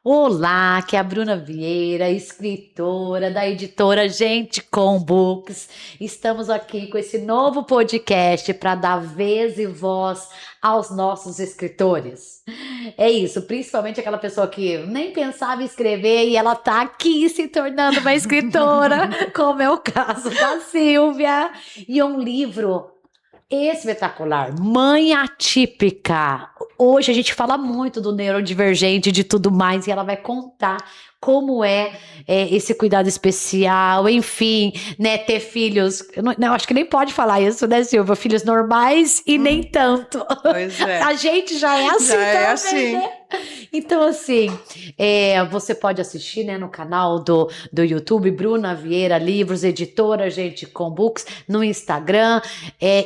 Olá, que é a Bruna Vieira, escritora da editora Gente com Books. Estamos aqui com esse novo podcast para dar vez e voz aos nossos escritores. É isso, principalmente aquela pessoa que nem pensava em escrever e ela tá aqui se tornando uma escritora, como é o caso da Silvia, e um livro espetacular, Mãe Atípica. Hoje a gente fala muito do neurodivergente e de tudo mais, e ela vai contar como esse cuidado especial, enfim, né, ter filhos. Eu acho que nem pode falar isso, né, Silvia? Filhos normais e nem tanto. Pois é. A gente já é assim Já é também, assim. né? Então, assim, você pode assistir, né, no canal do YouTube, Bruna Vieira Livros, editora Gente com Books, no Instagram,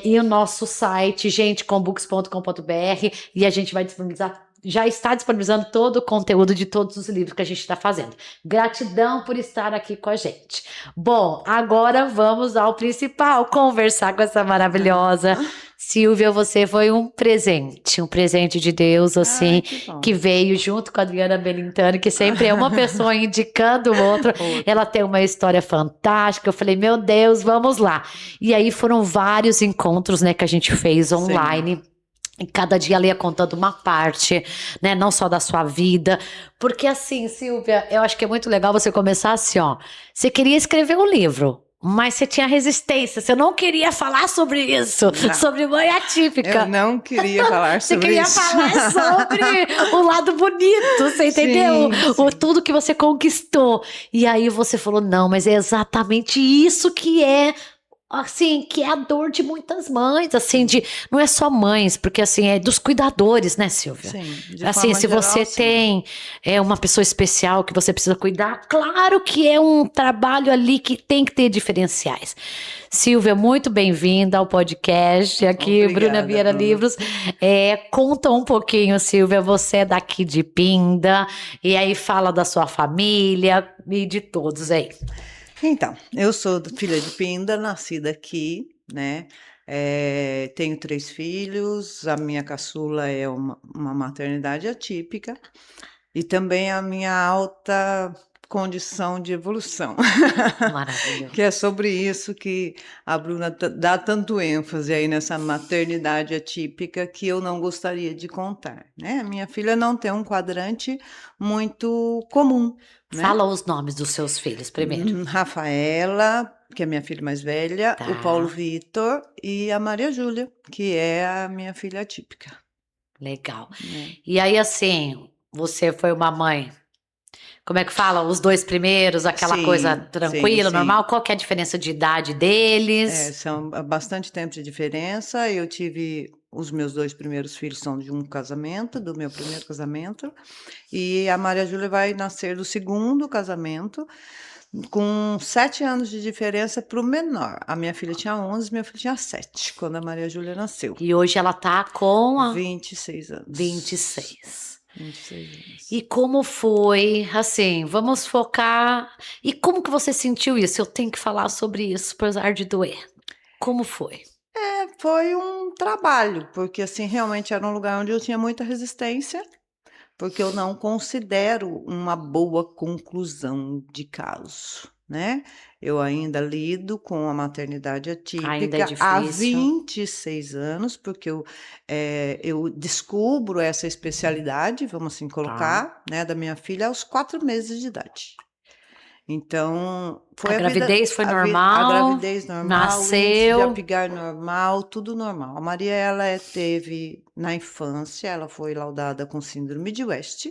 e o nosso site, gentecombooks.com.br, e a gente vai disponibilizar. Já está disponibilizando todo o conteúdo de todos os livros que a gente está fazendo. Gratidão por estar aqui com a gente. Bom, agora vamos ao principal, conversar com essa maravilhosa Silvia. Você foi um presente de Deus, assim, Ai, que bom. que veio junto com a Adriana Belintani, que sempre é uma pessoa indicando o outro. Ela tem uma história fantástica. Eu falei, meu Deus, vamos lá. E aí foram vários encontros, né, que a gente fez online. Sim. E cada dia ela ia contando uma parte, né? Não só da sua vida. Porque assim, Silvia, eu acho que é muito legal você começar assim, ó. Você queria escrever um livro, mas você tinha resistência. Você não queria falar sobre isso, Não. sobre mãe Eu atípica. não queria falar Você sobre queria isso. falar sobre o lado bonito, você entendeu? Sim. Tudo que você conquistou. E aí você falou, não, mas é exatamente isso que é. Assim, que é a dor de muitas mães, assim, não é só mães, porque assim, é dos cuidadores, né, Silvia? Sim, de Assim, forma se geral, você sim. tem uma pessoa especial que você precisa cuidar, claro que é um trabalho ali que tem que ter diferenciais. Silvia, muito bem-vinda ao podcast aqui, Bruna Obrigada, Vieira Bruna. Livros. Conta um pouquinho, Silvia, você é daqui de Pinda, e aí fala da sua família e de todos aí. Então, eu sou filha de Pinda, nascida aqui, né? Tenho 3 filhos, a minha caçula é uma maternidade atípica e também a minha alta condição de evolução. Que Maravilhoso. é sobre isso que a Bruna dá tanto ênfase aí nessa maternidade atípica que eu não gostaria de contar, né? A minha filha não tem um quadrante muito comum, né? Fala os nomes dos seus filhos primeiro. Rafaela, que é minha filha mais velha, o Paulo Tá, Vitor e a Maria Júlia, que é a minha filha atípica, legal. né? E aí, assim, você foi uma mãe. Como é que fala? Os dois primeiros, aquela coisa Sim, sim, tranquila, sim. normal? Qual que é a diferença de idade deles? São bastante tempo de diferença. Eu tive os meus 2 primeiros filhos são de um casamento, do meu primeiro casamento, e a Maria Júlia vai nascer do segundo casamento, com 7 anos de diferença para o menor. A minha filha tinha 11, meu filho tinha 7, quando a Maria Júlia nasceu. E hoje ela tá com 26 anos. 26. 26 anos. E como foi, assim, vamos focar. E como que você sentiu isso? Eu tenho que falar sobre isso, apesar de doer. Como foi? Foi um trabalho, porque assim, realmente era um lugar onde eu tinha muita resistência, porque eu não considero uma boa conclusão de caso, né? Eu ainda lido com a maternidade Ainda é atípica há difícil. 26 anos, porque eu descubro essa especialidade, vamos assim Tá. colocar, né, da minha filha aos 4 meses de idade. Então, A foi gravidez foi a normal, gravidez normal, o índice de nasceu. apigar normal, tudo normal. A Maria, ela teve na infância, ela foi laudada com síndrome de West,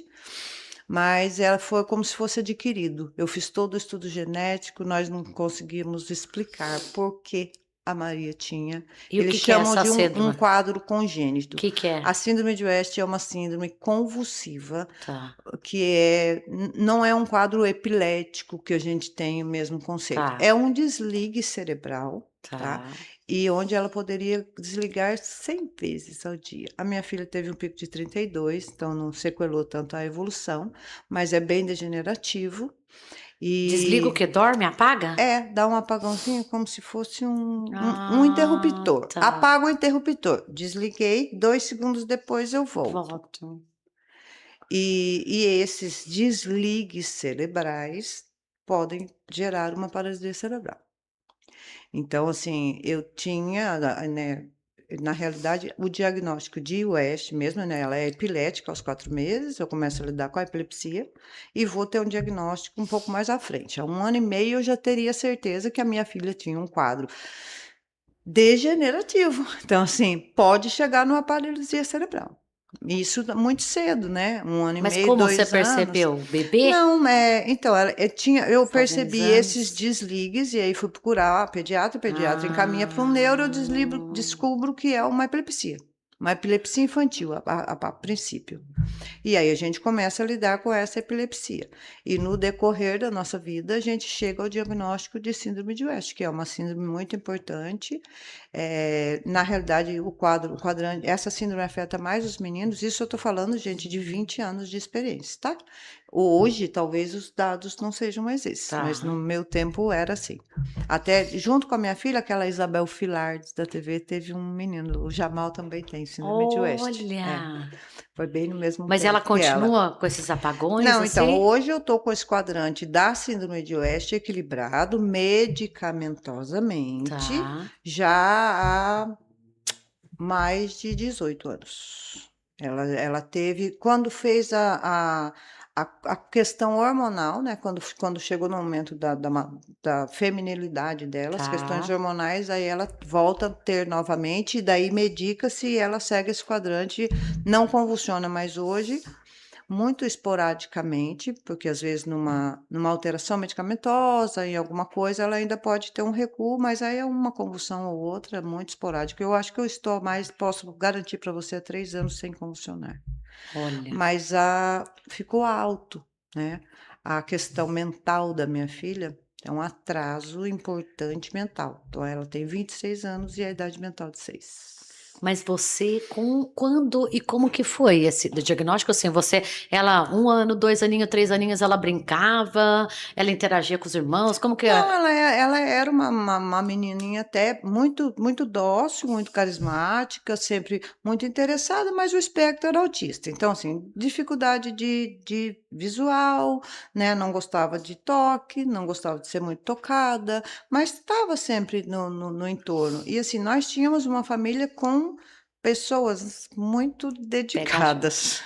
mas ela foi como se fosse adquirido. Eu fiz todo o estudo genético, nós não conseguimos explicar por que a Maria tinha. E o Eles que é chamam essa de um síndrome? quadro O congênito. que é? A síndrome de West é uma síndrome convulsiva Tá, que não é um quadro epilético que a gente tem o mesmo conceito. tá, É um desligue cerebral, tá? tá. E onde ela poderia desligar 100 vezes ao dia. A minha filha teve um pico de 32, então não sequelou tanto a evolução, mas é bem degenerativo. Desliga o E que? Dorme? Apaga? dá um apagãozinho como se fosse um Ah, interruptor. tá. Apaga o interruptor. Desliguei, 2 segundos depois eu volto. Volto. E esses desligues cerebrais podem gerar uma paralisia cerebral. Então, assim, eu tinha, né, na realidade, o diagnóstico de West mesmo, né, ela é epilética aos 4 meses, eu começo a lidar com a epilepsia e vou ter um diagnóstico um pouco mais à frente. Há 1 ano e meio eu já teria certeza que a minha filha tinha um quadro degenerativo. Então, assim, pode chegar numa paralisia cerebral. Isso muito cedo, né? 1 ano e Mas meio, como você 2 anos. percebeu? Bebê? Não, então, eu Alguns percebi esses anos. desligues e aí fui procurar a pediatra, o pediatra encaminha para um neuro, eu Ah, descubro que é uma epilepsia infantil, a princípio. E aí a gente começa a lidar com essa epilepsia. E no decorrer da nossa vida, a gente chega ao diagnóstico de síndrome de West, que é uma síndrome muito importante. Na realidade, o quadrante, essa síndrome afeta mais os meninos. Isso eu estou falando, gente, de 20 anos de experiência, tá? Hoje, talvez os dados não sejam mais esses, mas no tá. meu tempo era assim. Até junto com a minha filha, aquela Isabel Filardes da TV, teve um menino, o Jamal também tem síndrome de West. Olha. Foi bem no mesmo Mas ela tempo que ela. continua com esses apagões Não, então, assim? hoje eu estou com esse quadrante da síndrome de West equilibrado medicamentosamente Tá. já há mais de 18 anos. Ela teve, quando fez a questão hormonal, né? Quando chegou no momento da feminilidade dela, as questões Tá. hormonais, aí ela volta a ter novamente, e daí medica-se e ela segue esse quadrante, não convulsiona mais hoje, muito esporadicamente, porque às vezes numa alteração medicamentosa, em alguma coisa, ela ainda pode ter um recuo, mas aí é uma convulsão ou outra, muito esporádica. Eu acho que eu estou mais, posso garantir para você, há 3 anos sem convulsionar. Olha. Mas ficou alto, né? A questão mental da minha filha é um atraso importante mental. Então, ela tem 26 anos e a idade mental de 6. Mas você quando e como que foi esse do diagnóstico, assim, ela 1 ano, 2 aninhos, 3 aninhos, ela brincava, ela interagia com os irmãos, como que Não, é? ela era uma menininha até muito dócil, muito carismática, sempre muito interessada, mas o espectro era autista. Então, assim, dificuldade de visual, né? Não gostava de toque, não gostava de ser muito tocada, mas estava sempre no entorno. E assim, nós tínhamos uma família com pessoas muito Pegajosa. dedicadas.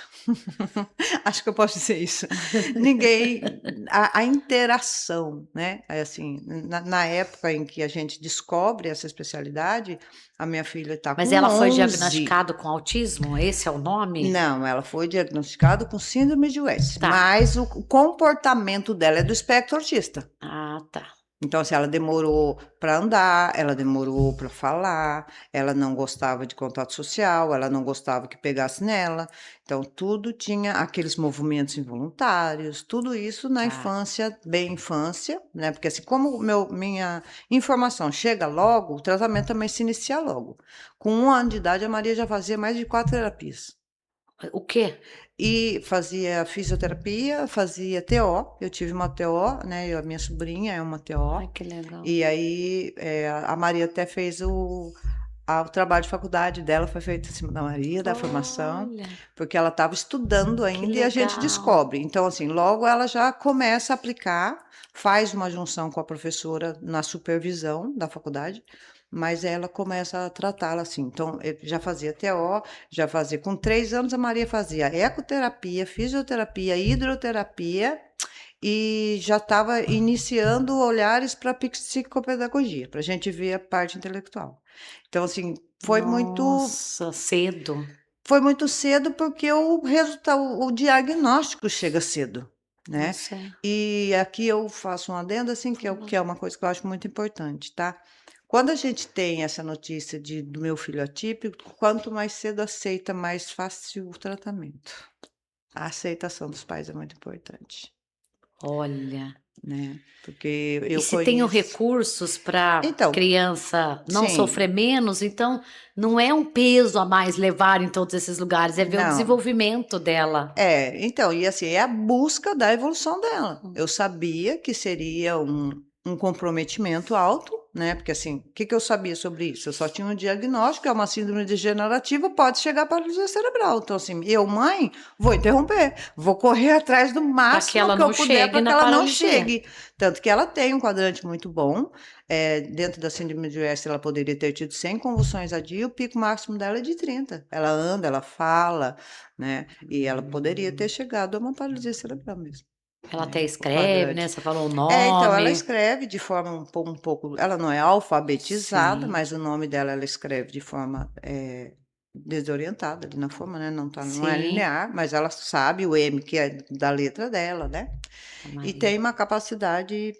Acho que eu posso dizer isso. Ninguém, a interação, né? Assim, na época em que a gente descobre essa especialidade, a minha filha está Mas com ela foi 11. diagnosticado com autismo? Esse é o nome? Não, ela foi diagnosticada com síndrome de West, Tá. mas o comportamento dela é do espectro autista. Ah, tá. Então, assim, ela demorou para andar, ela demorou para falar, ela não gostava de contato social, ela não gostava que pegasse nela. Então, tudo tinha aqueles movimentos involuntários, tudo isso na Tá. infância, bem infância, né? Porque assim, como minha informação chega logo, o tratamento também se inicia logo. Com 1 ano de idade, a Maria já fazia mais de 4 terapias. O quê? E fazia fisioterapia, fazia TO. Eu tive uma TO, né? A minha sobrinha é uma TO. Ai, que legal. E aí, a Maria até fez o trabalho de faculdade dela, foi feito em cima da Maria, da formação, Olha, porque ela estava estudando que ainda e a gente legal. descobre. Então, assim, logo ela já começa a aplicar, faz uma junção com a professora na supervisão da faculdade, mas ela começa a tratá-la assim. Então, eu já fazia TO, já fazia. Com 3 anos, a Maria fazia ecoterapia, fisioterapia, hidroterapia e já estava iniciando olhares para psicopedagogia, para a gente ver a parte intelectual. Então, assim, Nossa, cedo. foi muito cedo porque o resultado, o diagnóstico chega cedo, Eu né? sei. E aqui eu faço um adendo, assim, que é uma coisa que eu acho muito importante, tá? Quando a gente tem essa notícia do meu filho atípico, quanto mais cedo aceita, mais fácil o tratamento. A aceitação dos pais é muito importante. Olha. Né, porque E eu se tem os conheço. recursos para Então, criança não sim, sofrer menos, então não é um peso a mais levar em todos esses lugares, é ver o não, desenvolvimento dela. então, e assim, é a busca da evolução dela. Hum. Eu sabia que seria um comprometimento alto, né? Porque assim, o que que eu sabia sobre isso? Eu só tinha um diagnóstico, é uma síndrome degenerativa, pode chegar à paralisia cerebral. Então, assim, eu, mãe, vou interromper, vou correr atrás do Para que máximo ela que eu não puder chegue para que na ela não paralisia. chegue. Tanto que ela tem um quadrante muito bom. Dentro da síndrome de West, ela poderia ter tido 100 convulsões a dia, o pico máximo dela é de 30. Ela anda, ela fala, né? E ela poderia ter chegado a uma paralisia cerebral mesmo, Ela né? até O escreve, né? quadrante. Você falou o Então, ela nome. escreve de forma um pouco. Ela não é alfabetizada, Sim, mas o nome dela ela escreve de forma desorientada ali na forma, né? Não tá, não é sim. linear, mas ela sabe o M que é da letra dela, né? A E Maria. tem uma capacidade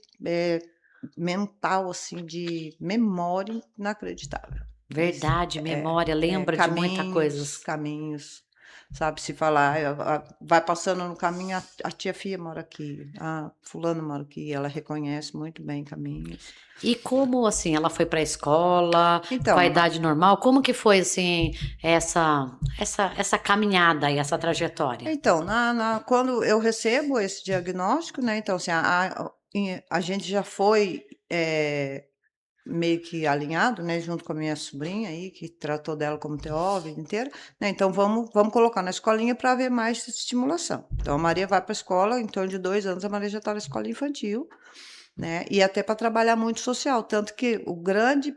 mental, assim, de memória inacreditável. Mas, Verdade, memória, lembra de muita caminhos, coisas. caminhos, sabe, se falar, vai passando no caminho, a tia Fia mora aqui, a fulano mora aqui, ela reconhece muito bem caminhos. E como assim, ela foi para a escola com a Então, idade normal? Como que foi assim essa caminhada aí, essa trajetória? quando eu recebo esse diagnóstico, né, então, assim, a gente já foi meio que alinhado, né, junto com a minha sobrinha aí, que tratou dela como TO a vida inteira, né, então vamos colocar na escolinha para ver mais estimulação. Então a Maria vai para a escola, em torno de 2 anos a Maria já está na escola infantil, né, e até para trabalhar muito social, tanto que o grande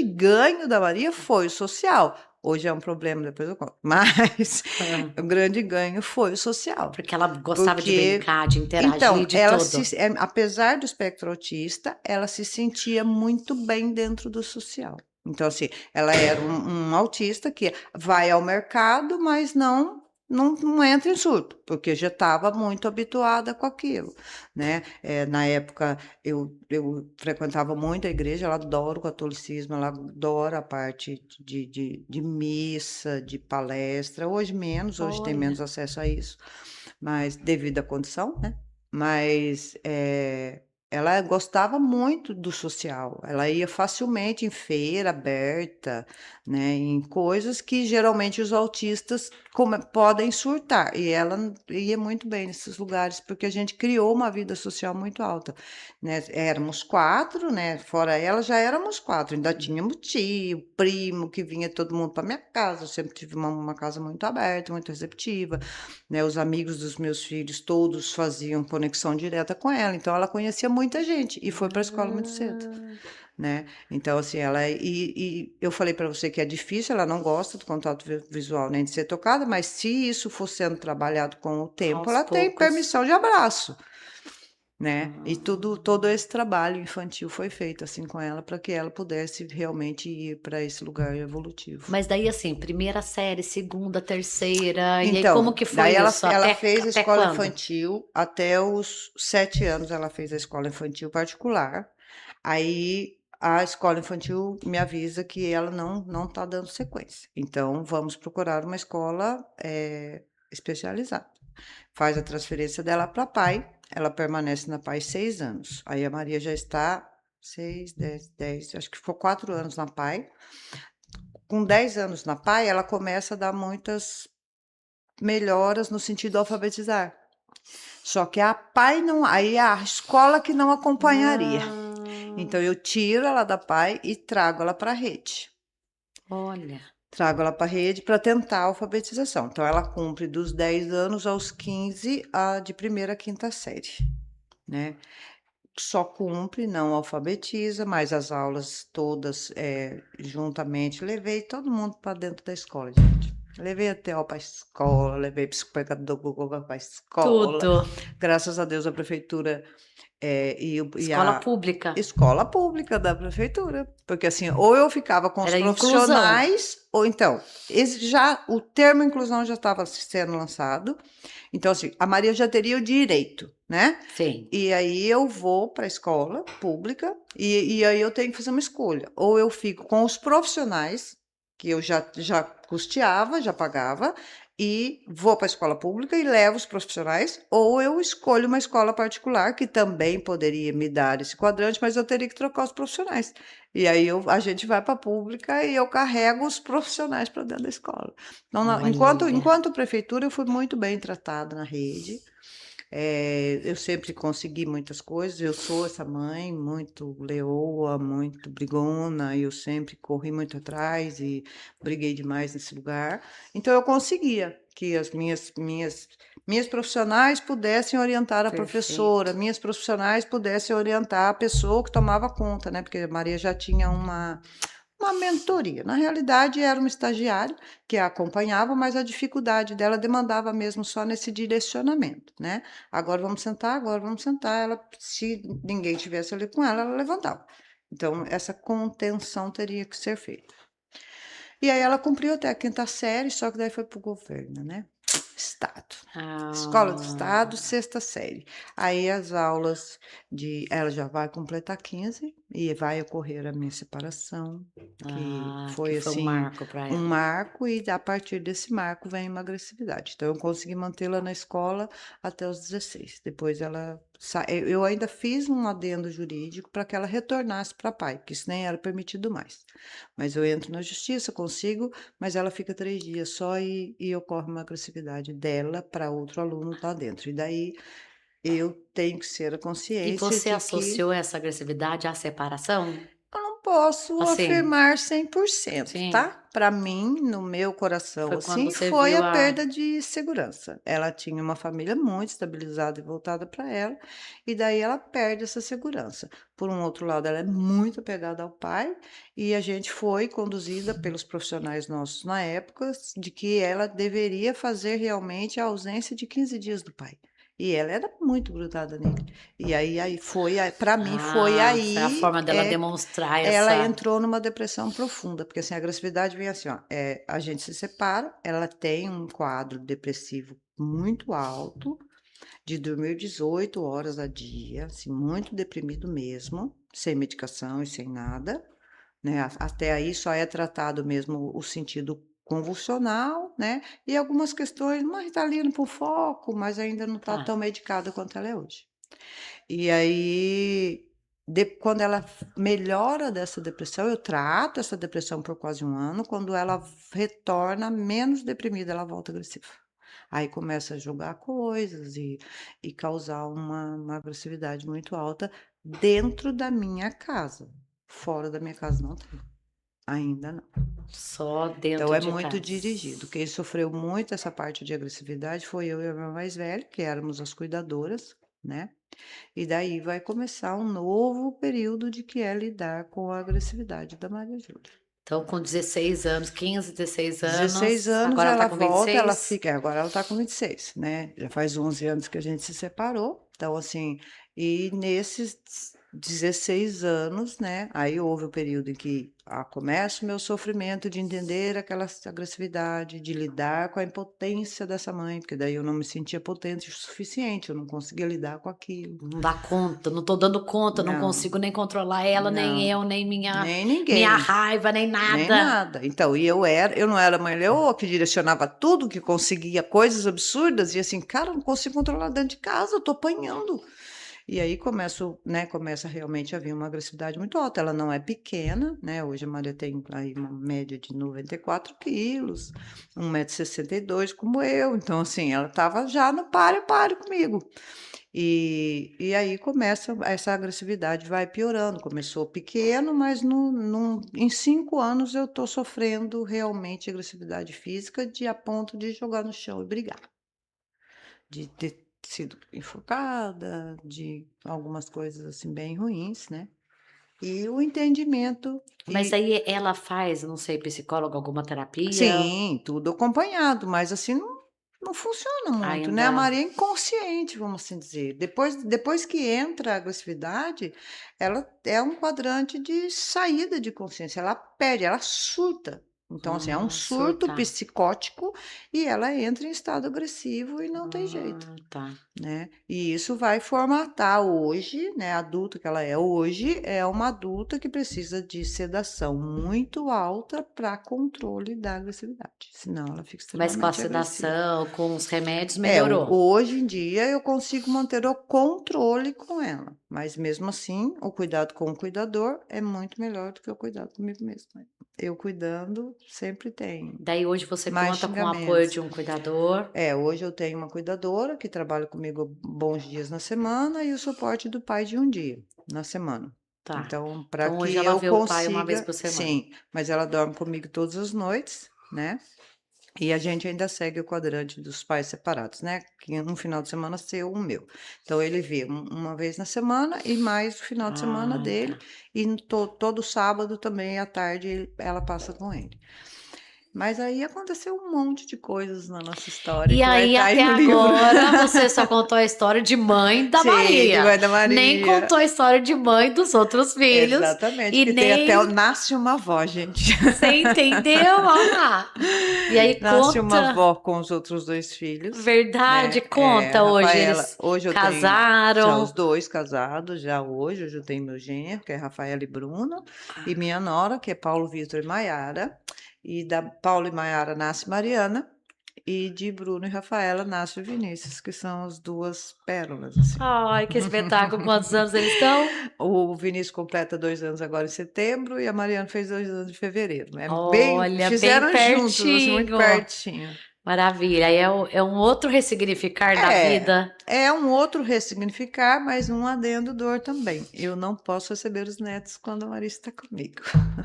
ganho da Maria foi o social. Hoje é um problema, depois eu conto, mas Ah, o grande ganho foi o social. porque ela gostava de Porque, brincar, de então, interagir, de tudo. apesar do espectro autista, ela se sentia muito bem dentro do social. Então, assim, ela era um autista que vai ao mercado, mas não entra em surto, porque já estava muito habituada com aquilo, né? Na época, eu frequentava muito a igreja, ela adora o catolicismo, ela adora a parte de missa, de palestra. Hoje menos, hoje tem Olha, menos acesso a isso, mas devido à condição, né? Mas ela gostava muito do social. Ela ia facilmente em feira aberta, né? Em coisas que geralmente os autistas podem surtar. E ela ia muito bem nesses lugares porque a gente criou uma vida social muito alta, né? Éramos quatro, né? Fora ela já éramos quatro. Ainda tínhamos tio, primo que vinha todo mundo para minha casa. Eu sempre tive uma casa muito aberta, muito receptiva, né? Os amigos dos meus filhos todos faziam conexão direta com ela, então ela conhecia muita gente e foi para a escola muito cedo, ah, né? Então assim, e eu falei para você que é difícil, ela não gosta do contato visual nem de ser tocada, mas se isso for sendo trabalhado com o tempo, aos ela tem poucos. permissão de abraço, né? E todo Ah. esse trabalho infantil foi feito assim com ela para que ela pudesse realmente ir para esse lugar evolutivo. Mas daí assim, primeira série, segunda, terceira, e aí como Então, que daí foi ela, isso? ela Até, fez a até escola quando? infantil até os 7 anos. Ela fez a escola infantil particular. Aí a escola infantil me avisa que ela não está dando sequência. Então, vamos procurar uma escola especializada. Faz a transferência dela para pai. Ela permanece na pai 6 anos. Aí a Maria já está 6, 10, 10, acho que ficou 4 anos na pai. Com 10 anos na pai, ela começa a dar muitas melhoras no sentido de alfabetizar. Só que a pai não, aí é a escola que não acompanharia. Ah, Então eu tiro ela da pai e trago ela para a rede. olha, Trago ela para a rede para tentar a alfabetização. Então ela cumpre dos 10 anos aos 15 de primeira a quinta série, né? Só cumpre, não alfabetiza, mas as aulas todas juntamente. Levei todo mundo para dentro da escola, gente. Levei até para a escola, levei psicopedagogo para a escola. tudo. Graças a Deus a prefeitura e Escola a pública. escola pública da prefeitura, porque assim, ou eu ficava com os Era inclusão. profissionais, ou então, já o termo inclusão já estava sendo lançado. Então assim, a Maria já teria o direito, né? Sim. E aí eu vou para a escola pública e aí eu tenho que fazer uma escolha. Ou eu fico com os profissionais, que eu já custeava, já pagava, e vou para a escola pública e levo os profissionais, ou eu escolho uma escola particular, que também poderia me dar esse quadrante, mas eu teria que trocar os profissionais. E aí a gente vai para a pública e eu carrego os profissionais para dentro da escola. Então, Olha, enquanto prefeitura, eu fui muito bem tratada na rede. Eu sempre consegui muitas coisas, eu sou essa mãe muito leoa, muito brigona, eu sempre corri muito atrás e briguei demais nesse lugar. Então eu conseguia que as minhas profissionais pudessem orientar a professora, Perfeito. minhas profissionais pudessem orientar a pessoa que tomava conta, né? Porque a Maria já tinha uma mentoria. Na realidade, era uma estagiária que a acompanhava, mas a dificuldade dela demandava mesmo só nesse direcionamento, né? Agora vamos sentar, agora vamos sentar. Ela, se ninguém tivesse ali com ela, ela levantava. Então, essa contenção teria que ser feita. E aí ela cumpriu até a quinta série, só que daí foi para o governo, né? Estado. Escola do Ah, Estado, sexta série. Aí as aulas ela já vai completar 15 e vai ocorrer a minha separação, que que foi foi um assim marco para um ela. marco, e a partir desse marco vem uma agressividade. Então eu consegui mantê-la na escola até os 16. Depois eu ainda fiz um adendo jurídico para que ela retornasse para pai, porque isso nem era permitido mais. Mas eu entro na justiça, consigo, mas ela fica 3 dias só e ocorre uma agressividade dela para outro aluno lá dentro. E daí eu tenho que ser a E consciência você de que associou essa agressividade à separação? eu não posso Assim, afirmar 100%, sim. tá? Para mim, no meu coração, Foi quando assim, você foi viu a a perda de segurança. Ela tinha uma família muito estabilizada e voltada para ela, e daí ela perde essa segurança. Por um outro lado, ela é muito apegada ao pai, e a gente foi conduzida pelos profissionais nossos na época de que ela deveria fazer realmente a ausência de 15 dias do pai. E ela era muito grudada nele. E aí foi, para mim, foi foi a aí forma dela demonstrar ela essa entrou numa depressão profunda, porque assim, a agressividade vem assim, ó, a gente se separa, ela tem um quadro depressivo muito alto, de dormir 18 horas a dia, assim, muito deprimido mesmo, sem medicação e sem nada, né? Até aí só é tratado mesmo o sentido convulsional, né? E algumas questões, mas tá ali por foco, mas ainda não está tão tá. medicada quanto ela é hoje. E aí, quando ela melhora dessa depressão, eu trato essa depressão por quase um ano. Quando ela retorna menos deprimida, ela volta agressiva. Aí começa a jogar coisas e causar uma agressividade muito alta dentro da minha casa. Fora da minha casa não tem, ainda não. Só Então dentro é de muito casa. dirigido. Quem sofreu muito essa parte de agressividade foi eu e a minha mais velha, que éramos as cuidadoras, né? E daí vai começar um novo período de que é lidar com a agressividade da Maria Júlia. Então, com 16 anos, 15, 16 16 anos, anos agora ela tá ela com vinte e volta, ela seis. fica, agora ela está com 26, né? Já faz 11 anos que a gente se separou. Então, assim, e nesses 16 anos, né? Aí houve o período em que começa o meu sofrimento de entender aquela agressividade, de lidar com a impotência dessa mãe, porque daí eu não me sentia potente o suficiente, eu não conseguia lidar com aquilo. Não dá conta, não tô dando conta, não Não, consigo nem controlar ela, nem não, eu, nem nem minha ninguém. raiva, nem Nem nada. nada. Então, eu não era mãe leoa que direcionava tudo, que conseguia coisas absurdas, e assim, cara, eu não consigo controlar dentro de casa, eu tô apanhando. E aí começa realmente a vir uma agressividade muito alta. Ela não é pequena, né? Hoje a Maria tem aí uma média de 94 quilos, 1,62 m como eu. Então, assim, ela estava já no páreo comigo. E aí começa essa agressividade, vai piorando. Começou pequeno, mas em 5 anos eu estou sofrendo realmente agressividade física a ponto de jogar no chão e brigar. De ter sido enforcada, de algumas coisas assim bem ruins, né? E o entendimento Mas e aí ela faz, não sei, psicóloga, alguma terapia? sim, tudo acompanhado, mas assim não funciona muito, né? A Ainda. Maria é inconsciente, vamos assim dizer. Depois que entra a agressividade, ela é um quadrante de saída de consciência, ela perde, ela surta. Então, assim, é um surto Surtar. psicótico e ela entra em estado agressivo e não tem jeito. Tá. Né? E isso vai formatar hoje, né, a adulta que ela é hoje, é uma adulta que precisa de sedação muito alta para controle da agressividade, senão ela fica Mas com a extremamente agressiva. sedação, com os remédios, melhorou. Hoje em dia eu consigo manter o controle com ela, mas mesmo assim, o cuidado com o cuidador é muito melhor do que o cuidado comigo mesma. eu cuidando, sempre tem Daí hoje você mais conta com o apoio xingamentos. de um cuidador. Hoje eu tenho uma cuidadora que trabalha comigo bons dias na semana e o suporte do pai de um dia na semana. Tá. Então, para Então hoje que ela eu vê o pai uma vez consiga, por semana. sim, mas ela dorme comigo todas as noites, né? E a gente ainda segue o quadrante dos pais separados, né? Que um final de semana seu, um meu. Então ele vê uma vez na semana e mais o final de semana dele. Tá. E todo sábado também à tarde ela passa com ele. Mas aí aconteceu um monte de coisas na nossa história E que vai aí, estar aí até no livro. agora, você só contou a história de mãe da Sim, de Maria. Mãe da Nem Maria. contou a história de mãe dos outros filhos. Exatamente, E que tem até nem. nasce uma avó, gente. Você entendeu? Olha lá. E aí, Nasce uma conta. avó com os outros dois filhos, Verdade, né? conta hoje. Rafaela, Eles hoje eu tenho já os casaram. dois casados, hoje eu tenho meu genro, que é Rafaela e Bruno, e minha nora, que é Paulo Vitor e Maiara, e da Paulo e Maiara nasce Mariana, e de Bruno e Rafaela nasce o Vinícius, que são as duas pérolas, assim. Ai, que espetáculo. Quantos anos eles estão? O Vinícius completa 2 anos agora em setembro, e a Mariana fez 2 anos em fevereiro. Olha, bem Fizeram juntos, assim, muito pertinho. pertinho. Maravilha. Aí é um outro ressignificar da É, vida. é um outro ressignificar, mas um adendo dor também. Eu não posso receber os netos quando a Maria está comigo.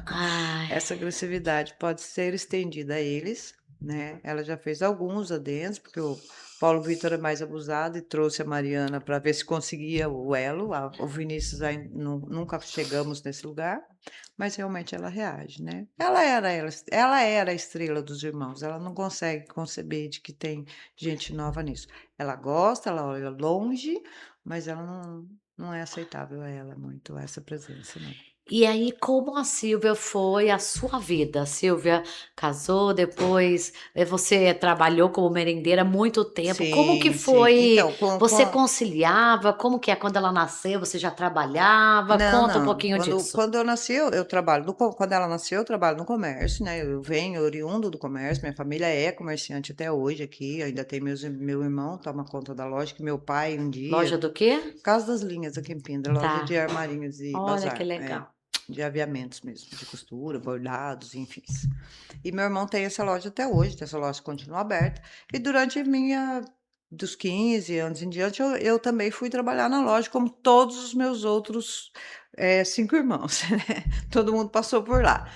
Ai, Essa agressividade pode ser estendida a eles, né? Ela já fez alguns adendos, porque o Paulo Vitor é mais abusado e trouxe a Mariana para ver se conseguia o elo. O Vinícius nunca chegamos nesse lugar, mas realmente ela reage, né? Ela era a estrela dos irmãos. Ela não consegue conceber de que tem gente nova nisso. Ela gosta, ela olha longe, mas ela não é aceitável a ela muito essa presença, não. e aí, como a Silvia foi a sua vida? A Silvia casou, depois você trabalhou como merendeira há muito tempo. Como que Sim, sim. foi? Então, com, Você com, conciliava? Como que é quando ela nasceu? Você já trabalhava? Não, Conta um não. pouquinho Quando, disso. quando eu nasci, eu trabalho quando ela nasceu, eu trabalho no comércio, né? Eu venho oriundo do comércio, minha família é comerciante até hoje aqui, ainda tem meu irmão toma conta da loja, que meu pai um Loja dia, do quê? Casa das Linhas aqui em Pindra, loja de Tá. armarinhos e Olha que bazar, legal. de aviamentos mesmo, de costura, bordados, enfim. E meu irmão tem essa loja até hoje, essa loja continua aberta. E durante dos 15 anos em diante, eu também fui trabalhar na loja, como todos os meus outros 5 irmãos, né? Todo mundo passou por lá.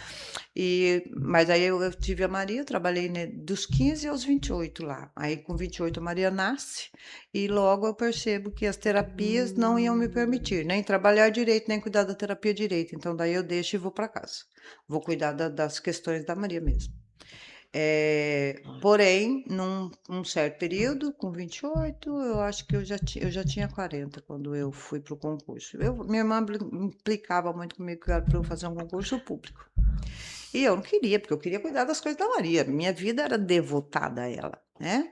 Mas aí eu tive a Maria, trabalhei, né, dos 15 aos 28 lá. Aí com 28 a Maria nasce e logo eu percebo que as terapias não iam me permitir nem trabalhar direito, nem cuidar da terapia direito. Então daí eu deixo e vou para casa. Vou cuidar das questões da Maria mesmo. Porém, num certo período, com 28, eu acho que eu já tinha 40 quando eu fui para o concurso. Minha irmã implicava muito comigo que era para eu fazer um concurso público. E eu não queria, porque eu queria cuidar das coisas da Maria. Minha vida era devotada a ela, né?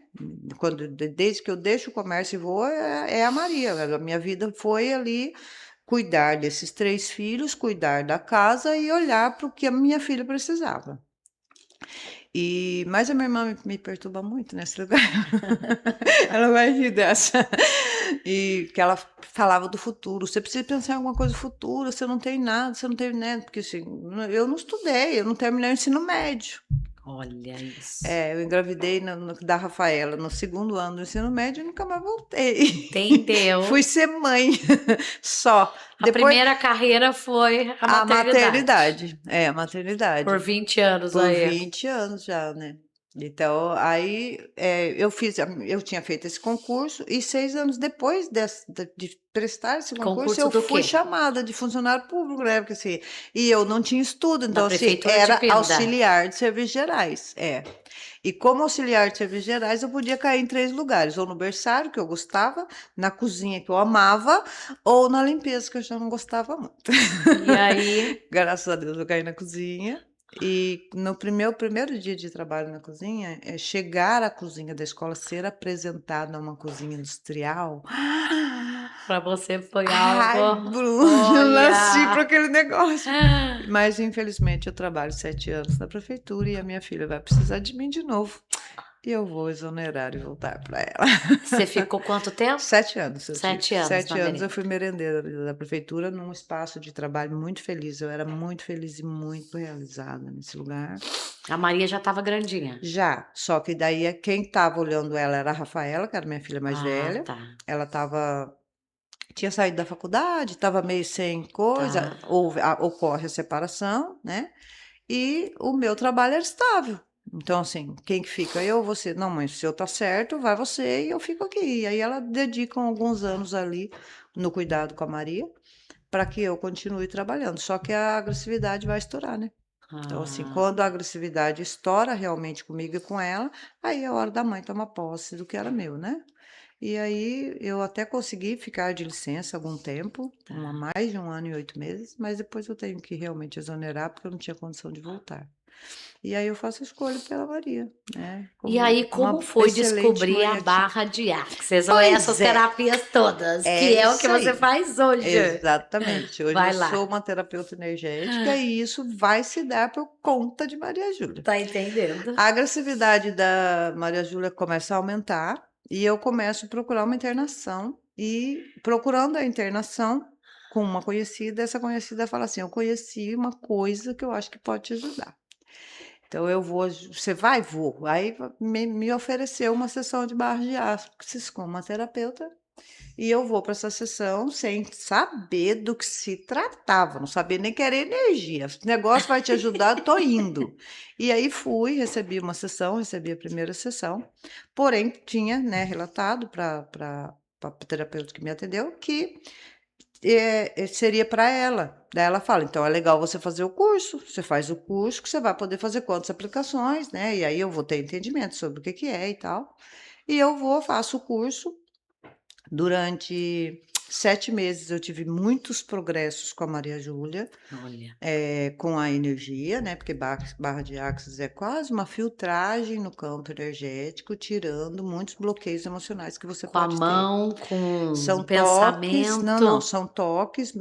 Desde que eu deixo o comércio e vou, é a Maria. A minha vida foi ali cuidar desses 3 filhos, cuidar da casa e olhar para o que a minha filha precisava. Mas a minha irmã me perturba muito nesse lugar. Ela vai rir dessa. E que ela falava do futuro. Você precisa pensar em alguma coisa do futuro, você não tem nada, você não tem nada. Porque assim, eu não estudei, eu não terminei o ensino médio. Olha isso. Eu engravidei da Rafaela no 2º ano do ensino médio e nunca mais voltei. Entendeu? Fui ser mãe só. A primeira carreira foi a maternidade. A maternidade. Por 20 anos Por aí. 20 anos já, né? Então, aí eu tinha feito esse concurso e 6 anos depois de prestar esse concurso, Concurso eu do fui quê? chamada de funcionário público, né? Porque, assim, e eu não tinha estudo, Da então, assim, prefeitura de era Pinda. auxiliar de serviços gerais, E como auxiliar de serviços gerais, eu podia cair em 3 lugares, ou no berçário, que eu gostava, na cozinha, que eu amava, ou na limpeza, que eu já não gostava muito. E aí? Graças a Deus eu caí na cozinha. E no primeiro dia de trabalho na cozinha, chegar à cozinha da escola, ser apresentada a uma cozinha industrial. Para você foi Ai, algo. Bruno, eu nasci para Olha. aquele negócio. Mas infelizmente eu trabalho 7 anos na prefeitura e a minha filha vai precisar de mim de novo. e eu vou exonerar e voltar para ela. Você ficou quanto tempo? 7 anos eu tive. 7 anos na 7 anos eu merenda. fui merendeira da prefeitura num espaço de trabalho muito feliz, eu era muito feliz e muito realizada nesse lugar. A Maria já estava grandinha? Já, só que daí quem estava olhando ela era a Rafaela, que era minha filha mais Ah, velha, tá, ela tinha saído da faculdade, estava meio sem coisa, tá. ocorre a separação, né, e o meu trabalho era estável. Então, assim, quem que fica? Eu, você. Não, mãe, se eu tá certo, vai você e eu fico aqui. E aí ela dedica alguns anos ali no cuidado com a Maria para que eu continue trabalhando. Só que a agressividade vai estourar, né? Então, assim, Ah, quando a agressividade estoura realmente comigo e com ela, aí é hora da mãe tomar posse do que era meu, né? E aí eu até consegui ficar de licença algum tempo, tá. mais de 1 ano e 8 meses, mas depois eu tenho que realmente exonerar porque eu não tinha condição de voltar. E aí eu faço a escolha pela Maria, né? E Como aí, como uma foi excelente descobrir mãe a eu tive. barra de Axis ou essas Pois é, terapias todas, é que é o que isso você aí. faz hoje? Exatamente. Hoje eu Vai sou lá. uma terapeuta energética e isso vai se dar por conta de Maria Júlia. Tá entendendo? A agressividade da Maria Júlia começa a aumentar e eu começo a procurar uma internação. E procurando a internação com uma conhecida, essa conhecida fala assim: eu conheci uma coisa que eu acho que pode te ajudar. Então eu vou, você vai? Vou. Aí me ofereceu uma sessão de barra de axis com uma terapeuta e eu vou para essa sessão sem saber do que se tratava, não sabia nem que era energia. O negócio vai te ajudar, eu tô indo. E aí fui, recebi uma sessão, recebi a primeira sessão, porém tinha, né, relatado para a terapeuta que me atendeu que seria para ela. Daí ela fala, então é legal você fazer o curso, você faz o curso que você vai poder fazer quantas aplicações, né? E aí eu vou ter entendimento sobre o que que é e tal. E eu vou, faço o curso, durante 7 meses eu tive muitos progressos com a Maria Júlia, Olha, com a energia, né? Porque barra de Axis é quase uma filtragem no campo energético, tirando muitos bloqueios emocionais que você com a pode ter. mão, com São o toques, não, pensamento, são toques,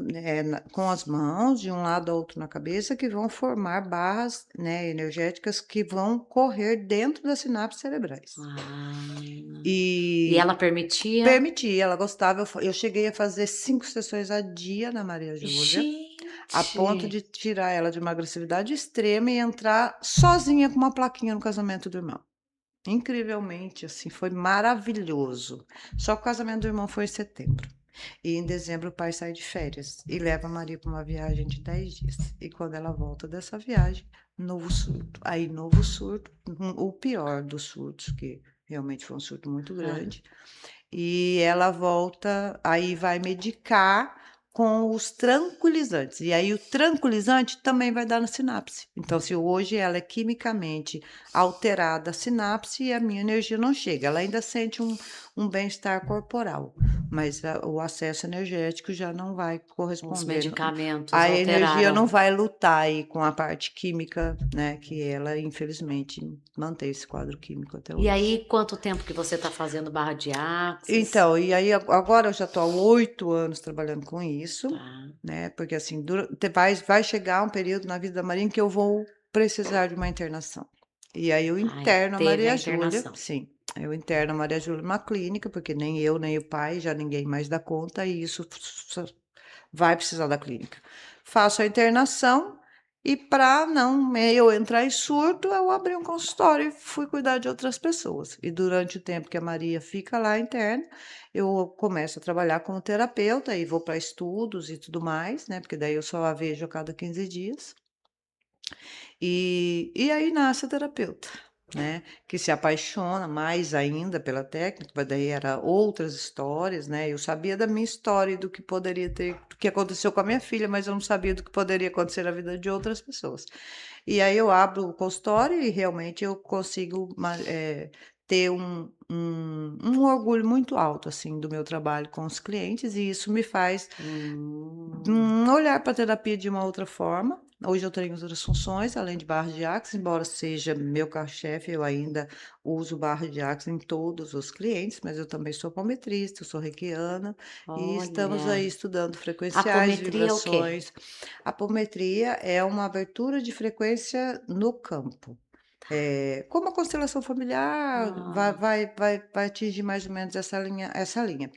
com as mãos, de um lado ao outro na cabeça, que vão formar barras, né, energéticas que vão correr dentro das sinapses cerebrais. ah, e E ela permitia? permitia, ela gostava. Eu cheguei a fazer 5 sessões a dia na Maria Júlia, a ponto Gente, de tirar ela de uma agressividade extrema e entrar sozinha com uma plaquinha no casamento do irmão. Incrivelmente, assim, foi maravilhoso. Só que o casamento do irmão foi em setembro. E em dezembro o pai sai de férias e leva a Maria para uma viagem de 10 dias. E quando ela volta dessa viagem, novo surto. Aí, novo surto, o pior dos surtos, que realmente foi um surto muito ah, grande. E ela volta, aí vai medicar com os tranquilizantes. E aí o tranquilizante também vai dar na sinapse. Então, se hoje ela é quimicamente alterada a sinapse e a minha energia não chega, ela ainda sente um bem-estar corporal, mas o acesso energético já não vai os corresponder. medicamentos A energia não alteraram. vai lutar aí com a parte química, né? Que ela, infelizmente, mantém esse quadro químico até E hoje. aí, quanto tempo que você está fazendo barra de axis? Então, e aí agora eu já estou há 8 anos trabalhando com isso, Tá. né? Porque assim, vai chegar um período na vida da Maria em que eu vou precisar de uma internação. E aí eu Aí interno a teve a Maria Júlia, internação. sim, eu interno a Maria Júlia numa clínica, porque nem eu, nem o pai, já ninguém mais dá conta, e isso vai precisar da clínica. Faço a internação e para não eu entrar em surto, eu abri um consultório e fui cuidar de outras pessoas. E durante o tempo que a Maria fica lá interna, eu começo a trabalhar como terapeuta e vou para estudos e tudo mais, né? Porque daí eu só a vejo a cada 15 dias. E aí nasce a terapeuta, né? Que se apaixona mais ainda pela técnica, mas daí era outras histórias, né? Eu sabia da minha história e do que poderia ter, do que aconteceu com a minha filha, mas eu não sabia do que poderia acontecer na vida de outras pessoas. E aí eu abro o consultório e realmente eu consigo ter um orgulho muito alto assim do meu trabalho com os clientes e isso me faz Hum, olhar para a terapia de uma outra forma. Hoje eu tenho outras funções, além de barra de axis, embora seja meu carro-chefe, eu ainda uso barra de axis em todos os clientes, mas eu também sou apometrista, eu sou reikiana, e estamos aí olha. estudando frequenciais, Apometria é o quê? vibrações. A apometria é uma abertura de frequência no campo. Como a constelação familiar vai, Ah, vai, vai, vai atingir mais ou menos essa linha.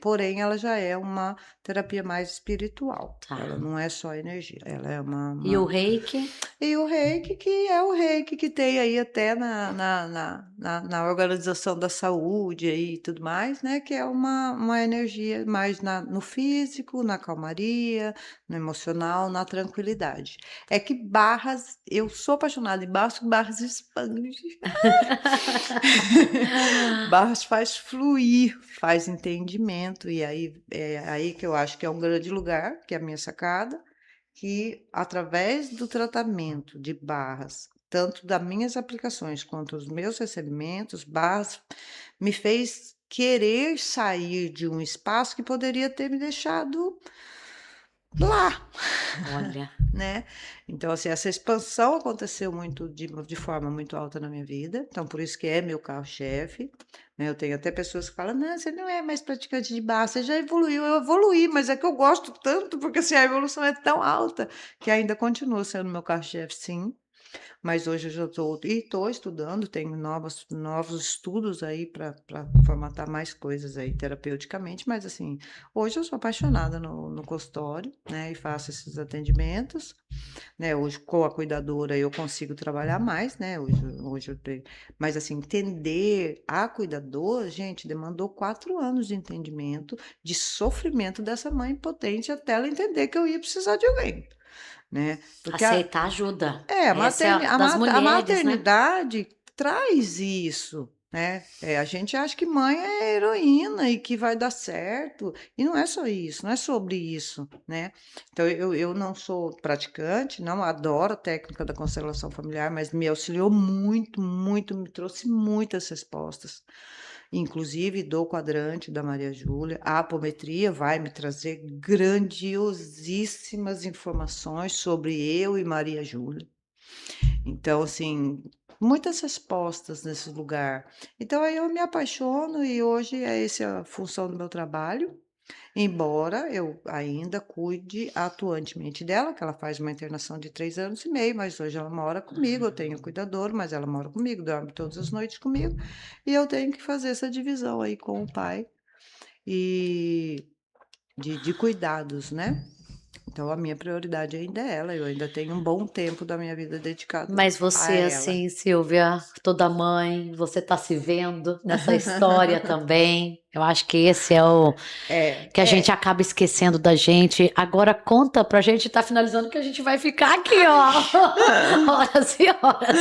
Porém, ela já é uma terapia mais espiritual. Ela tá. não é só energia, ela é E o reiki? e o reiki, que é o reiki que tem aí até na Organização da Saúde aí e tudo mais, né? Que é uma energia mais no físico, na calmaria, no emocional, na tranquilidade. É que barras, eu sou apaixonada em barras, barras expande. Barras faz fluir, faz entendimento, e aí é aí que eu acho que é um grande lugar, que é a minha sacada, que através do tratamento de barras, tanto das minhas aplicações quanto os meus recebimentos, barras me fez querer sair de um espaço que poderia ter me deixado lá, Olha, né. Então, assim, essa expansão aconteceu muito de forma muito alta na minha vida, então por isso que é meu carro-chefe, né. Eu tenho até pessoas que falam: "Não, você não é mais praticante de barra, você já evoluiu". Eu evoluí, mas é que eu gosto tanto, porque, assim, a evolução é tão alta, que ainda continua sendo meu carro-chefe, sim. Mas hoje eu já estou estudando, tenho novos estudos aí para formatar mais coisas aí terapeuticamente, mas assim, hoje eu sou apaixonada no consultório, né, e faço esses atendimentos, né, hoje com a cuidadora eu consigo trabalhar mais, né, hoje eu tenho, mas assim, entender a cuidadora, gente, demandou 4 anos de entendimento, de sofrimento dessa mãe impotente até ela entender que eu ia precisar de alguém, né, porque aceitar ajuda. a Essa é a das a mulheres, né? maternidade traz isso, né. A gente acha que mãe é heroína e que vai dar certo, e não é só isso, não é sobre isso, né. Então eu não sou praticante, não adoro a técnica da constelação familiar, mas me auxiliou muito, muito, me trouxe muitas respostas. Inclusive do quadrante da Maria Júlia, a apometria vai me trazer grandiosíssimas informações sobre eu e Maria Júlia. Então, assim, muitas respostas nesse lugar. Então aí eu me apaixono e hoje é essa a função do meu trabalho, embora eu ainda cuide atuantemente dela, que ela faz uma internação de 3 anos e meio, mas hoje ela mora comigo, eu tenho cuidador, mas ela mora comigo, dorme todas as noites comigo, e eu tenho que fazer essa divisão aí com o pai, e de cuidados, né. Então a minha prioridade ainda é ela, eu ainda tenho um bom tempo da minha vida dedicado Mas a você, ela. assim, Silvia, toda mãe, você tá se vendo nessa história também. Eu acho que esse é o É, que a gente é. acaba esquecendo da gente. Agora conta pra gente, tá finalizando que a gente vai ficar aqui, ó, horas e horas.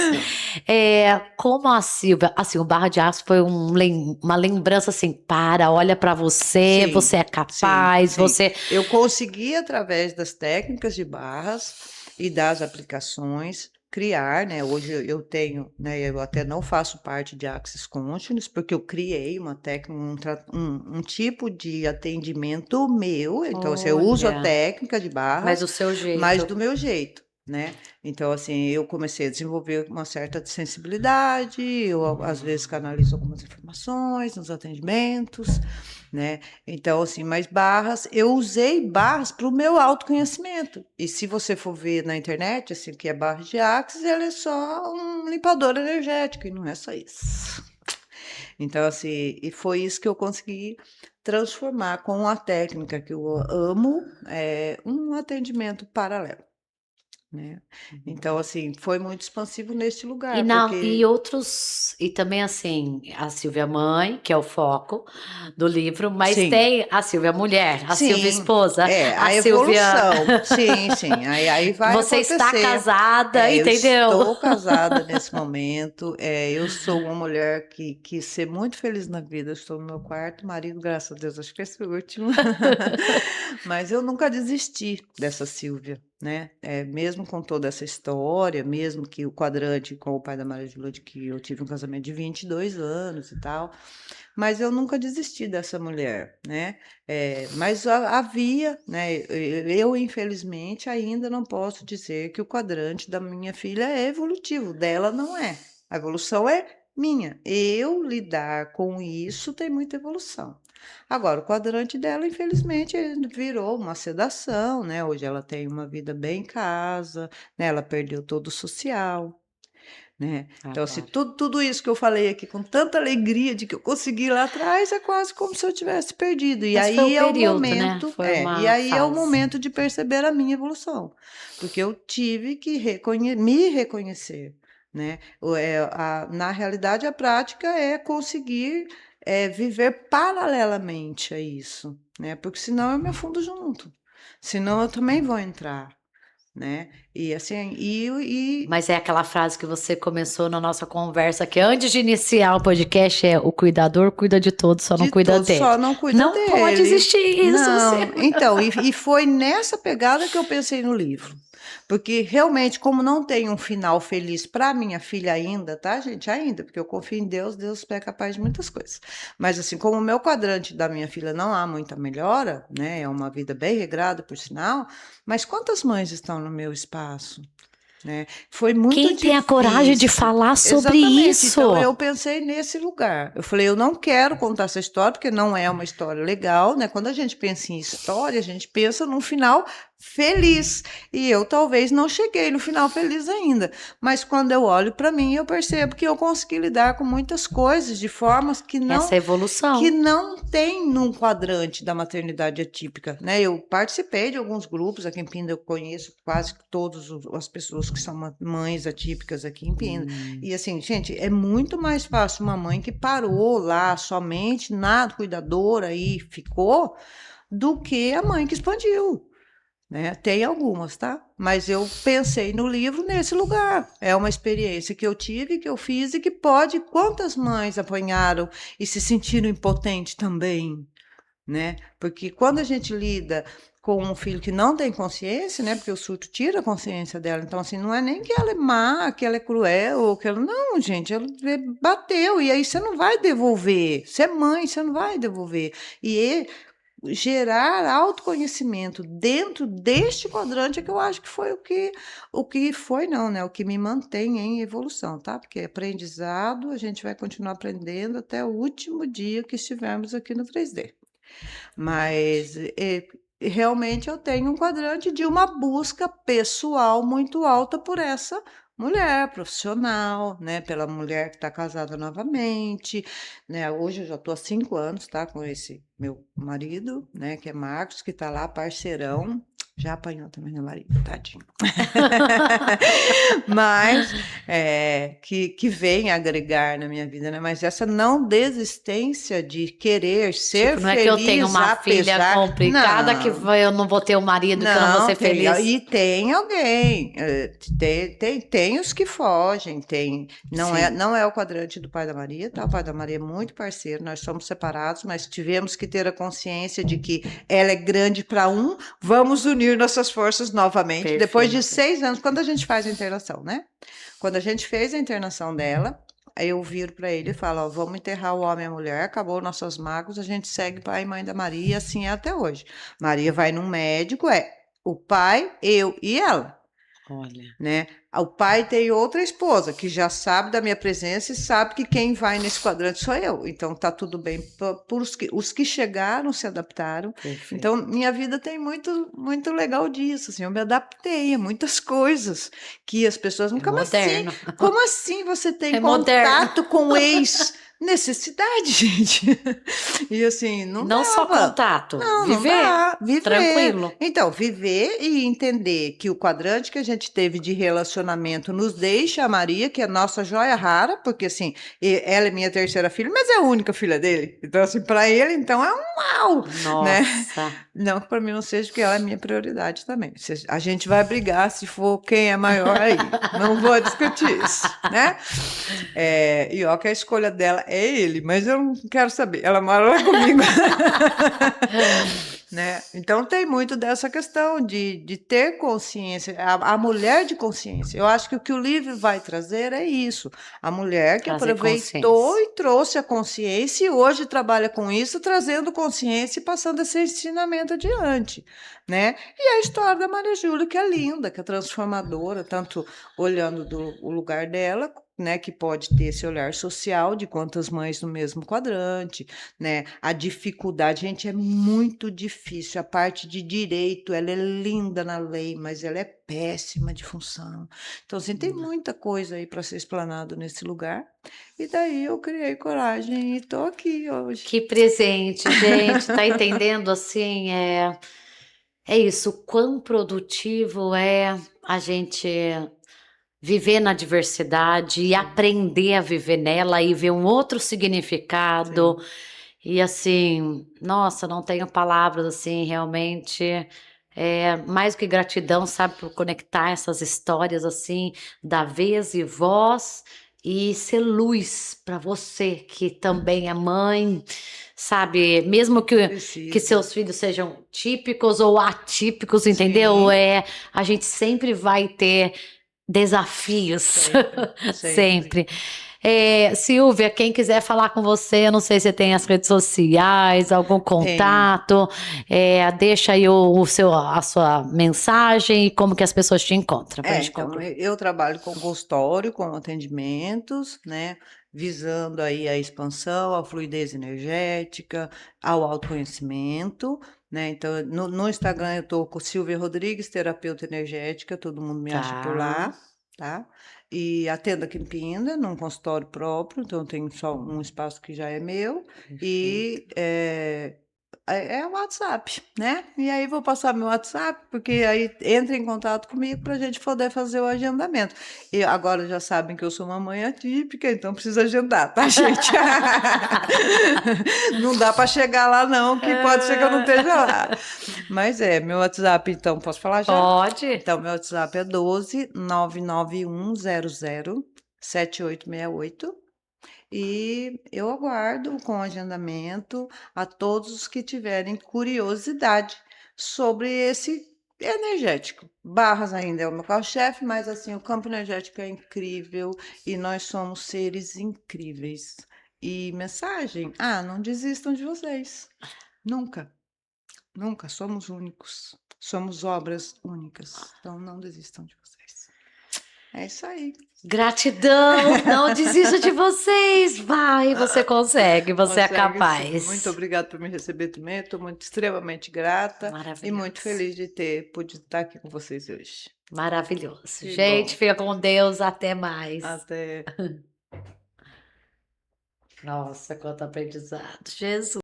Como a Silvia, assim, o Barra de Aço foi uma lembrança assim, olha pra você, Sim, você é sim, capaz, sim. você Eu consegui, através das técnicas de barras e das aplicações, criar, né? Hoje eu tenho, né? Eu até não faço parte de Axis Consciousness, porque eu criei uma técnica, um tipo de atendimento meu. Então, assim, eu uso a olha, técnica de mas barras, o seu mas jeito. do meu jeito. Né? Então, assim, eu comecei a desenvolver uma certa sensibilidade, eu às vezes canalizo algumas informações nos atendimentos, né? Então, assim, mas barras, eu usei barras para o meu autoconhecimento. E se você for ver na internet, assim, que é barra de Axis, ela é só um limpador energético, e não é só isso. Então, assim, e foi isso que eu consegui transformar com a técnica que eu amo, um atendimento paralelo, né? Então, assim, foi muito expansivo neste E lugar, não, e porque outros, e também assim, a Silvia mãe, que é o foco do livro, mas sim. tem a Silvia mulher, a Silvia Sim, esposa, a a Silvia. evolução. Sim, sim, aí vai Você está acontecer. casada, Eu entendeu? estou casada nesse momento, eu sou uma mulher que quis ser muito feliz na vida, eu estou no meu quarto marido, graças a Deus, acho que esse foi o último. Mas eu nunca desisti dessa Silvia, né, mesmo com toda essa história, mesmo que o quadrante com o pai da Maria Júlia, de que eu tive um casamento de 22 anos e tal, mas eu nunca desisti dessa mulher, né. Mas havia, né, eu infelizmente ainda não posso dizer que o quadrante da minha filha é evolutivo, dela não é. A evolução é minha. Eu lidar com isso tem muita evolução. Agora, o quadrante dela, infelizmente, ele virou uma sedação, né? Hoje ela tem uma vida bem em casa, né? Ela perdeu todo o social, né? Então, assim, Agora. tudo isso que eu falei aqui com tanta alegria de que eu consegui lá atrás é quase como se eu tivesse perdido. E Mas foi o aí é o período, né? momento, Foi e uma aí é o fase. momento de perceber a minha evolução, porque eu tive que me reconhecer, né? Na realidade, a prática é conseguir viver paralelamente a isso, né? Porque senão eu me afundo junto, senão eu também vou entrar, né? E assim, Mas é aquela frase que você começou na nossa conversa, que antes de iniciar o podcast é o cuidador cuida de todos, só não de cuida todos, dele. só não cuida Não pode dele. existir isso, Não, Luciana. então, e foi nessa pegada que eu pensei no livro. Porque realmente, como não tem um final feliz para minha filha ainda, tá, gente? Ainda, porque eu confio em Deus, Deus é capaz de muitas coisas. Mas assim, como o meu quadrante da minha filha não há muita melhora, né? É uma vida bem regrada, por sinal, mas quantas mães estão no meu espaço? Né? Foi muito Quem tem a coragem de difícil. falar sobre Exatamente. Então isso? eu pensei nesse lugar. Eu falei, eu não quero contar essa história porque não é uma história legal, né? Quando a gente pensa em história, a gente pensa num final feliz. E eu talvez não cheguei no final feliz ainda, mas quando eu olho para mim, eu percebo que eu consegui lidar com muitas coisas de formas Essa é a que evolução. não tem num quadrante da maternidade atípica, né? Eu participei de alguns grupos aqui em Pinda, eu conheço quase todas as pessoas que são mães atípicas aqui em Pinda. Hum. E assim, gente, é muito mais fácil uma mãe que parou lá somente na cuidadora e ficou, do que a mãe que expandiu. Né? Tem algumas, tá? Mas eu pensei no livro nesse lugar. É uma experiência que eu tive, que eu fiz e que pode. Quantas mães apanharam e se sentiram impotentes também, né? Porque quando a gente lida com um filho que não tem consciência, né? Porque o surto tira a consciência dela. Então, assim, não é nem que ela é má, que ela é cruel, ou que ela. Não, gente, ela bateu, e aí você não vai devolver. Você é mãe, você não vai devolver. E gerar autoconhecimento dentro deste quadrante é que eu acho que foi o que foi não, né? O que me mantém em evolução, tá? Porque aprendizado, a gente vai continuar aprendendo até o último dia que estivermos aqui no 3D. Mas realmente eu tenho um quadrante de uma busca pessoal muito alta por essa mulher profissional, né? Pela mulher que está casada novamente, né? Hoje eu já estou há 5 anos, tá? Com esse meu marido, né? Que é Marcos, que está lá, parceirão. Já apanhou também meu marido, tadinho. Mas que vem agregar na minha vida, né? Mas essa não desistência de querer ser Tipo, não é que eu tenho feliz uma filha apesar. complicada que Não, eu não vou ter um marido que eu não vou não, ser tem, feliz. e tem alguém, tem os que fogem, tem, Sim. não é o quadrante do pai da Maria, tá? O pai da Maria é muito parceiro, nós somos separados, mas tivemos que ter a consciência de que ela é grande para um, vamos unir nossas forças novamente, depois de Perfeito. 6 anos, quando a gente faz a internação, né? Quando a gente fez a internação dela, aí eu viro para ele e falo, ó, vamos enterrar o homem e a mulher, acabou nossas mágoas, a gente segue pai e mãe da Maria, e assim é até hoje. Maria vai num médico, o pai, eu e ela, Olha. né? O pai tem outra esposa que já sabe da minha presença e sabe que quem vai nesse quadrante sou eu. Então tá tudo bem. Por os que chegaram se adaptaram. Então Perfeito. minha vida tem muito muito legal disso. Assim, eu me adaptei a muitas coisas que as pessoas É como assim? moderno. Como assim você tem É moderno. contato com o ex? Necessidade, gente. E assim, E não não só dava. contato, Não viver dá. Viver. tranquilo. Então, viver e entender que o quadrante que a gente teve de relacionamento nos deixa a Maria, que é nossa joia rara, porque assim, ela é minha terceira filha, mas é a única filha dele. Então, assim, para ele, então é um uau, né? Nossa. Não que para mim não seja, porque ela é minha prioridade também. A gente vai brigar se for quem é maior aí. Não vou discutir isso, né? E ó, que a escolha dela é ele, mas eu não quero saber. Ela mora lá comigo. Né? Então tem muito dessa questão de ter consciência, a mulher de consciência. Eu acho que o que o livro vai trazer é isso. A mulher que Trazer aproveitou consciência. e trouxe a consciência e hoje trabalha com isso, trazendo consciência e passando esse ensinamento adiante. Né? E a história da Maria Júlia, que é linda, que é transformadora, tanto olhando do o lugar dela, né, que pode ter esse olhar social de quantas mães no mesmo quadrante, né? A dificuldade, gente, é muito difícil. A parte de direito, ela é linda na lei, mas ela é péssima de função. Então, assim, tem muita coisa aí para ser explanado nesse lugar. E daí eu criei coragem e estou aqui hoje. Que presente, gente. Tá entendendo assim? É isso. Quão produtivo é a gente viver na diversidade e aprender a viver nela e ver um outro significado. E assim, nossa, não tenho palavras assim, realmente. Mais do que gratidão, sabe, por conectar essas histórias assim, da vez e voz e ser luz para você que também é mãe, sabe, mesmo que Precisa. seus filhos sejam típicos ou atípicos, entendeu? Sim. A gente sempre vai ter desafios, Sempre. sempre. Silvia, quem quiser falar com você, eu não sei se tem as redes sociais, algum Tenho. contato, deixa aí a sua mensagem e como que as pessoas te encontram pra gente Então, concluir. eu trabalho com consultório, com atendimentos, né, visando aí a expansão, a fluidez energética, ao autoconhecimento, né? Então, no Instagram eu estou com Silvia Rodrigues, terapeuta energética, todo mundo me acha por Tá. lá, tá? E atendo aqui em Pinda, num consultório próprio, então eu tenho só um espaço que já é meu, e é o WhatsApp, né? E aí vou passar meu WhatsApp, porque aí entra em contato comigo para a gente poder fazer o agendamento. E agora já sabem que eu sou uma mãe atípica, então precisa agendar, tá, gente? Não dá para chegar lá, não, que pode ser que eu não esteja lá. Mas meu WhatsApp, então, posso falar já? Pode. Então, meu WhatsApp é 12 99100 7868. E eu aguardo com agendamento a todos os que tiverem curiosidade sobre esse energético. Barras ainda é o meu carro-chefe, mas assim, o campo energético é incrível e nós somos seres incríveis. E mensagem: não desistam de vocês. Nunca, nunca somos únicos. Somos obras únicas. Então não desistam de vocês. É isso aí. Gratidão, não desista de vocês, vai, você consegue, você é Consegue sim. Muito capaz. obrigada por me receber também. Estou muito extremamente grata e muito Maravilhoso. feliz de ter podido estar aqui com vocês hoje. Maravilhoso. Que Gente, bom. fica com Deus, até mais. Até. Nossa, quanto aprendizado. Jesus.